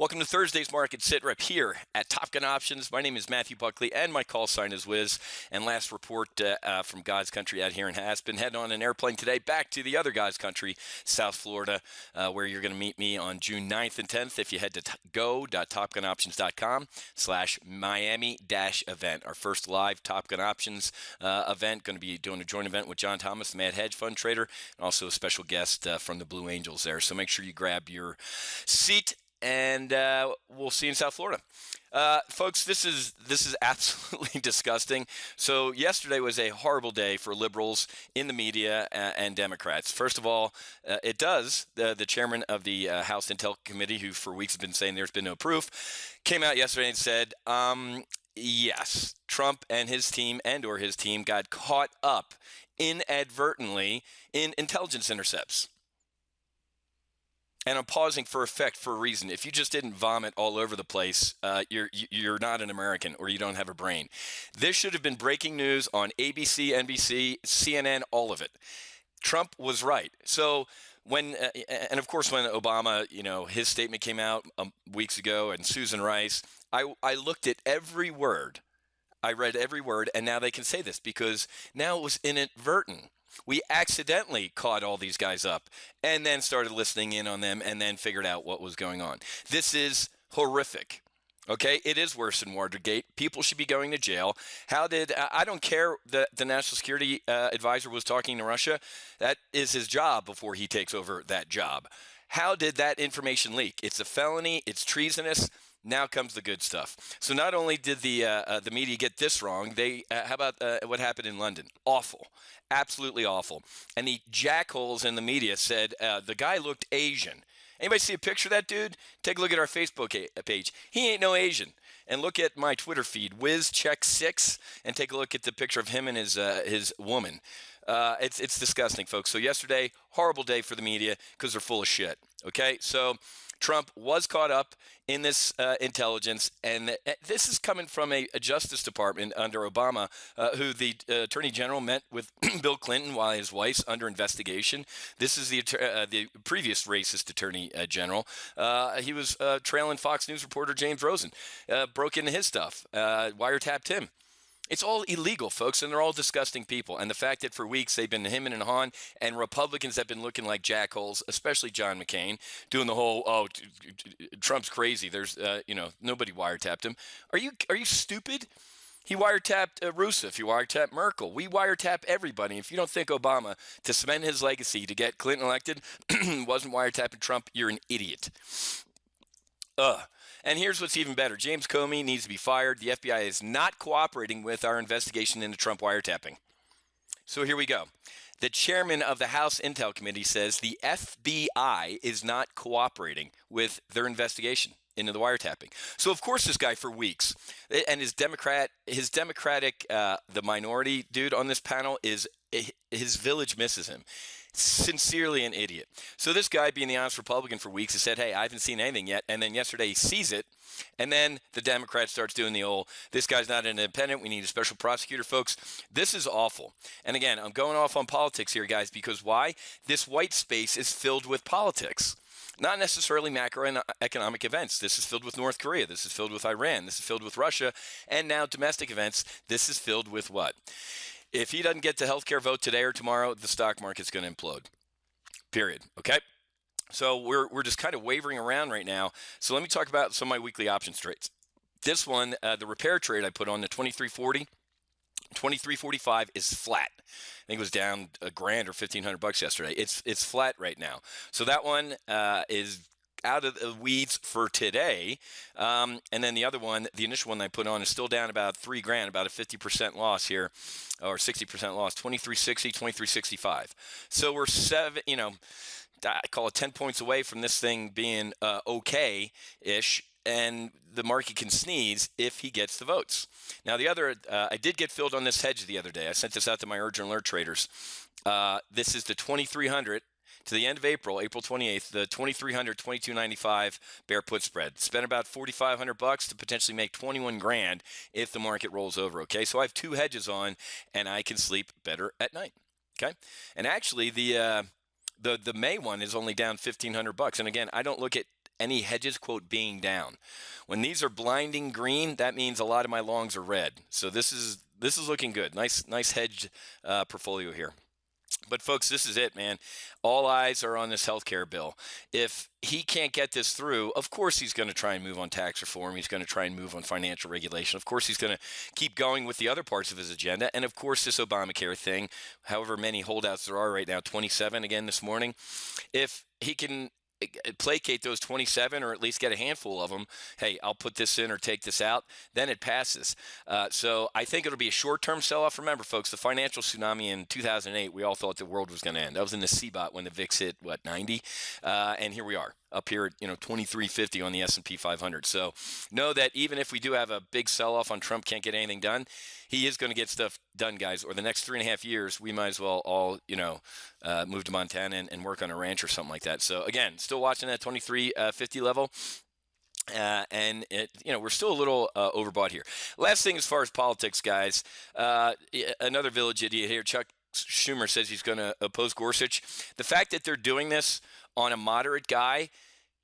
Welcome to Thursday's Market SITREP here at Top Gun Options. My name is Matthew Buckley, and my call sign is Wiz. And last report from God's country out here in Aspen. Heading on an airplane today back to the other God's country, South Florida, where you're going to meet me on June 9th and 10th. If you head to go.topgunoptions.com/Miami-event, our first live Top Gun Options event. Going to be doing a joint event with John Thomas, the Mad Hedge Fund trader, and also a special guest from the Blue Angels there. So make sure you grab your seat. And we'll see you in South Florida. Folks, this is absolutely disgusting. So yesterday was a horrible day for liberals in the media and Democrats. First of all, the chairman of the House Intel Committee, who for weeks has been saying there's been no proof, came out yesterday and said, yes, Trump and his team got caught up inadvertently in intelligence intercepts. And I'm pausing for effect for a reason. If you just didn't vomit all over the place, you're not an American, or you don't have a brain. This should have been breaking news on ABC, NBC, CNN, all of it. Trump was right. So when Obama, his statement came out weeks ago, and Susan Rice, I looked at every word. I read every word, and now they can say this because now it was inadvertent. We accidentally caught all these guys up and then started listening in on them and then figured out what was going on. This is horrific. Okay, it is worse than Watergate. People should be going to jail. I don't care that the National Security Advisor was talking to Russia. That is his job before he takes over that job. How did that information leak? It's a felony. It's treasonous. Now comes the good stuff. So not only did the media get this wrong, how about what happened in London? Awful. Absolutely awful. And the jackholes in the media said the guy looked Asian. Anybody see a picture of that dude? Take a look at our Facebook page. He ain't no Asian. And look at my Twitter feed, WizCheck6, and take a look at the picture of him and his woman. It's disgusting, folks. So yesterday, horrible day for the media because they're full of shit. Okay, so Trump was caught up in this intelligence, and this is coming from a Justice Department under Obama, who the Attorney General met with Bill Clinton while his wife's under investigation. This is the previous racist Attorney General. He was trailing Fox News reporter James Rosen, broke into his stuff, wiretapped him. It's all illegal, folks, and they're all disgusting people. And the fact that for weeks they've been hemming and hawing, and Republicans have been looking like jackholes, especially John McCain, doing the whole, Trump's crazy. There's, nobody wiretapped him. Are you stupid? He wiretapped Rousseff. He wiretapped Merkel. We wiretap everybody. If you don't think Obama, to cement his legacy to get Clinton elected, wasn't wiretapping Trump, you're an idiot. And here's what's even better. James Comey needs to be fired. The FBI is not cooperating with our investigation into Trump wiretapping. So here we go. The chairman of the House Intel Committee says the FBI is not cooperating with their investigation into the wiretapping. So of course this guy for weeks, and his Democratic, the minority dude on this panel, his village misses him. Sincerely an idiot. So this guy, being the honest Republican for weeks, has said, hey, I haven't seen anything yet. And then yesterday he sees it. And then the Democrat starts doing the old, this guy's not an independent, we need a special prosecutor. Folks, this is awful. And again, I'm going off on politics here, guys, because why? This white space is filled with politics. Not necessarily macroeconomic events. This is filled with North Korea. This is filled with Iran. This is filled with Russia. And now domestic events. This is filled with what? If he doesn't get the healthcare vote today or tomorrow, the stock market's going to implode. Period. Okay? So we're just kind of wavering around right now. So let me talk about some of my weekly options trades. This one, the repair trade I put on, the 2340, 2345 is flat. I think it was down $1,000 or $1,500 yesterday. It's flat right now. So that one is out of the weeds for today. And then the other one, the initial one I put on, is still down about $3,000, about a 50% loss here, or 60% loss, 2360, 2365. So we're I call it 10 points away from this thing being okay-ish, and the market can sneeze if he gets the votes. Now, the other, I did get filled on this hedge the other day. I sent this out to my urgent alert traders. This is the 2300 to the end of April, April 28th, the 2300, 2295 bear put spread. Spent about $4,500 to potentially make 21 grand if the market rolls over. Okay, so I have two hedges on, and I can sleep better at night. Okay, and actually the May one is only down $1,500. And again, I don't look at any hedges, quote, being down. When these are blinding green, that means a lot of my longs are red. So this is looking good. Nice hedged portfolio here. But folks, this is it, man. All eyes are on this healthcare bill. If he can't get this through, of course he's going to try and move on tax reform. He's going to try and move on financial regulation. Of course he's going to keep going with the other parts of his agenda. And of course this Obamacare thing, however many holdouts there are right now, 27 again this morning. If he can placate those 27 or at least get a handful of them, hey, I'll put this in or take this out, then it passes. So I think it'll be a short-term sell-off. Remember, folks, the financial tsunami in 2008, we all thought the world was going to end. That was in the CBOT when the VIX hit, 90? And here we are, up here at 2350 on the S&P 500. So know that even if we do have a big sell-off on Trump can't get anything done, he is going to get stuff done, guys. Or the next 3.5 years, we might as well all, move to Montana and work on a ranch or something like that. So again, still watching that 2350 level. And we're still a little overbought here. Last thing as far as politics, guys, another Village idiot here, Chuck Schumer, says he's going to oppose Gorsuch. The fact that they're doing this on a moderate guy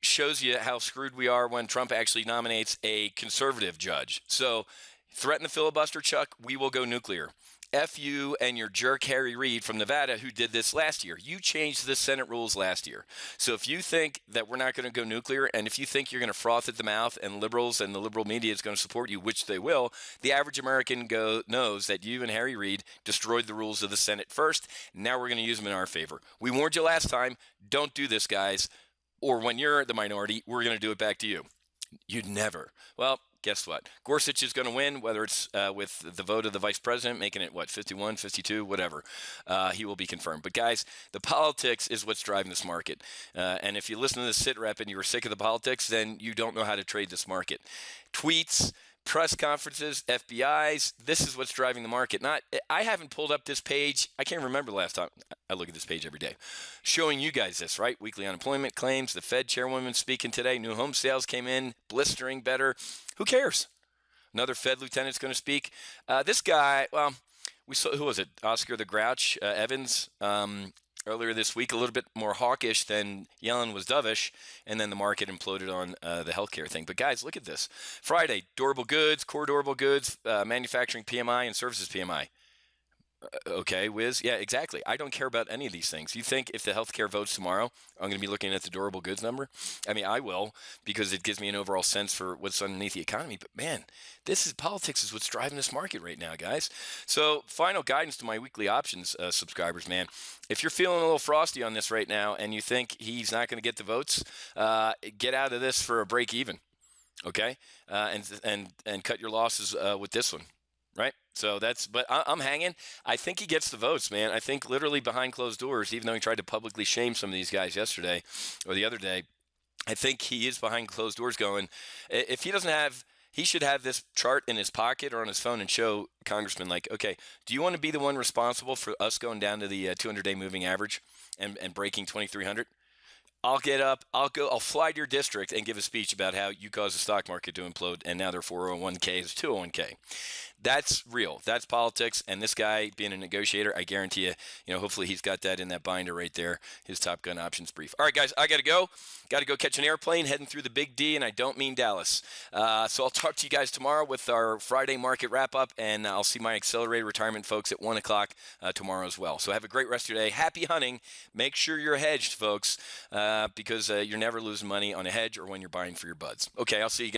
shows you how screwed we are when Trump actually nominates a conservative judge. So threaten the filibuster, Chuck, we will go nuclear. F you and your jerk Harry Reid from Nevada who did this last year. You changed the Senate rules last year. So if you think that we're not going to go nuclear, and if you think you're going to froth at the mouth and liberals and the liberal media is going to support you, which they will, the average American knows that you and Harry Reid destroyed the rules of the Senate first. Now we're going to use them in our favor. We warned you last time. Don't do this, guys. Or when you're the minority, we're going to do it back to you. You'd never. Well, guess what? Gorsuch is going to win, whether it's with the vote of the vice president, making it, 51, 52, whatever. He will be confirmed. But, guys, the politics is what's driving this market. And if you listen to the SITREP and you were sick of the politics, then you don't know how to trade this market. Tweets, press conferences, FBIs, this is what's driving the market. I haven't pulled up this page. I can't remember the last time. I look at this page every day. Showing you guys this, right? Weekly unemployment claims, the Fed chairwoman speaking today, new home sales came in, blistering better. Who cares? Another Fed lieutenant's going to speak. This guy, well, we saw, who was it? Oscar the Grouch Evans, earlier this week, a little bit more hawkish than Yellen was dovish, and then the market imploded on the healthcare thing. But guys, look at this. Friday, durable goods, core durable goods, manufacturing PMI, and services PMI. Okay, Wiz. Yeah, exactly. I don't care about any of these things. You think if the healthcare votes tomorrow, I'm going to be looking at the durable goods number? I mean, I will, because it gives me an overall sense for what's underneath the economy. But man, politics is what's driving this market right now, guys. So final guidance to my weekly options subscribers, man. If you're feeling a little frosty on this right now and you think he's not going to get the votes, get out of this for a break even. Okay? And cut your losses with this one. Right? So but I'm hanging. I think he gets the votes, man. I think literally behind closed doors, even though he tried to publicly shame some of these guys yesterday or the other day, I think he is behind closed doors going, if he doesn't have, he should have this chart in his pocket or on his phone and show Congressman, like, okay, do you want to be the one responsible for us going down to the 200-day moving average and breaking 2,300? I'll get up, I'll fly to your district and give a speech about how you caused the stock market to implode and now their 401k is 201k. That's real. That's politics. And this guy being a negotiator, I guarantee you, hopefully he's got that in that binder right there, his Top Gun options brief. All right, guys, I got to go. Got to go catch an airplane heading through the Big D, and I don't mean Dallas. So I'll talk to you guys tomorrow with our Friday market wrap-up, and I'll see my accelerated retirement folks at 1 o'clock tomorrow as well. So have a great rest of your day. Happy hunting. Make sure you're hedged, folks, because you're never losing money on a hedge or when you're buying for your buds. Okay, I'll see you guys.